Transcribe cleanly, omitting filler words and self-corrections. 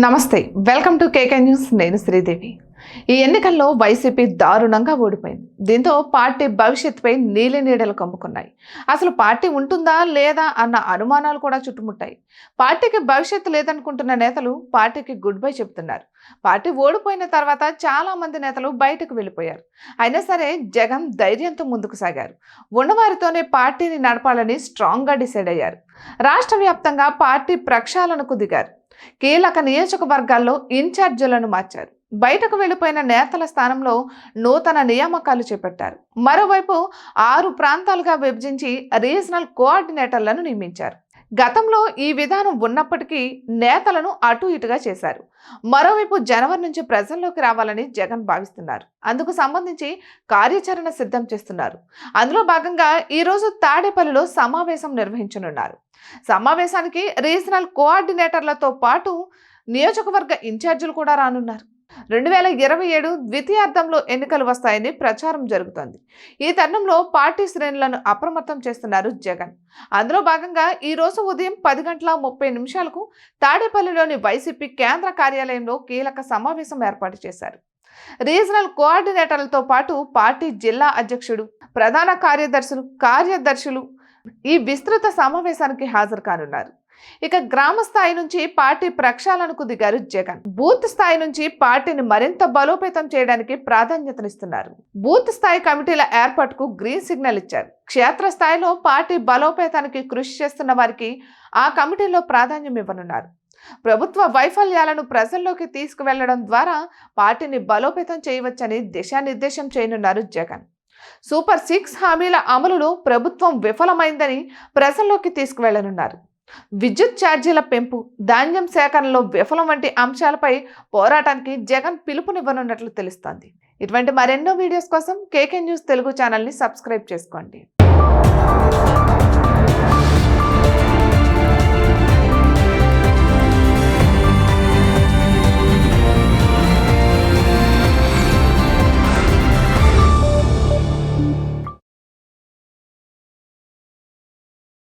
నమస్తే, welcome to KK news. నేను శ్రీదేవి. ఈ ఎన్నికల్లో వైసీపీ దారుణంగా ఓడిపోయింది. దీంతో పార్టీ భవిష్యత్తుపై నీలినీడలు కమ్ముకున్నాయి. అసలు పార్టీ ఉంటుందా లేదా అన్న అనుమానాలు కూడా చుట్టుముట్టాయి. పార్టీకి భవిష్యత్తు లేదనుకుంటున్న నేతలు పార్టీకి గుడ్ బై చెబుతున్నారు. పార్టీ ఓడిపోయిన తర్వాత చాలా మంది నేతలు బయటకు వెళ్ళిపోయారు. అయినా సరే జగన్ ధైర్యంతో ముందుకు సాగారు. ఉన్నవారితోనే పార్టీని నడపాలని స్ట్రాంగ్గా డిసైడ్ అయ్యారు. రాష్ట్ర వ్యాప్తంగా పార్టీ ప్రక్షాళనకు దిగారు. కీలక నియోజకవర్గాల్లో ఇన్ఛార్జీలను మార్చారు. బయటకు వెళ్లిపోయిన నేతల స్థానంలో నూతన నియామకాలు చేపట్టారు. మరోవైపు 6 ప్రాంతాలుగా విభజించి రీజనల్ కోఆర్డినేటర్లను నియమించారు. గతంలో ఈ విధానం ఉన్నప్పటికీ నేతలను అటు ఇటుగా చేశారు. మరోవైపు జనవరి నుంచి ప్రజల్లోకి రావాలని జగన్ భావిస్తున్నారు. అందుకు సంబంధించి కార్యాచరణ సిద్ధం చేస్తున్నారు. అందులో భాగంగా ఈరోజు తాడేపల్లిలో సమావేశం నిర్వహించనున్నారు. సమావేశానికి రీజనల్ కోఆర్డినేటర్లతో పాటు నియోజకవర్గ ఇన్ఛార్జీలు కూడా రానున్నారు. 2027 ద్వితీయార్థంలో ఎన్నికలు వస్తాయని ప్రచారం జరుగుతోంది. ఈ తరుణంలో పార్టీ శ్రేణులను అప్రమత్తం చేస్తున్నారు జగన్. అందులో భాగంగా ఈ రోజు ఉదయం 10:30 తాడేపల్లిలోని వైసీపీ కేంద్ర కార్యాలయంలో కీలక సమావేశం ఏర్పాటు చేశారు. రీజనల్ కోఆర్డినేటర్లతో పాటు పార్టీ జిల్లా అధ్యక్షుడు, ప్రధాన కార్యదర్శులు ఈ విస్తృత సమావేశానికి హాజరు కానున్నారు. ఇక గ్రామ స్థాయి నుంచి పార్టీ ప్రక్షాళనకు దిగారు జగన్. బూత్ స్థాయి నుంచి పార్టీని మరింత బలోపేతం చేయడానికి ప్రాధాన్యతనిస్తున్నారు. బూత్ స్థాయి కమిటీల ఏర్పాటుకు గ్రీన్ సిగ్నల్ ఇచ్చారు. క్షేత్ర స్థాయిలో పార్టీ బలోపేతానికి కృషి చేస్తున్న వారికి ఆ కమిటీలో ప్రాధాన్యం ఇవ్వనున్నారు. ప్రభుత్వ వైఫల్యాలను ప్రజల్లోకి తీసుకువెళ్లడం ద్వారా పార్టీని బలోపేతం చేయవచ్చని దిశానిర్దేశం చేయనున్నారు జగన్. సూపర్ 6 హామీల అమలులో ప్రభుత్వం విఫలమైందని ప్రజల్లోకి తీసుకువెళ్లనున్నారు. విద్యుత్ ఛార్జీల పెంపు, ధాన్యం సేకరణలో విఫలం వంటి అంశాలపై పోరాటానికి జగన్ పిలుపునివ్వనున్నట్లు తెలుస్తోంది. ఇటువంటి మరెన్నో వీడియోస్ కోసం కేకే న్యూస్ తెలుగు ఛానల్ని సబ్స్క్రైబ్ చేసుకోండి.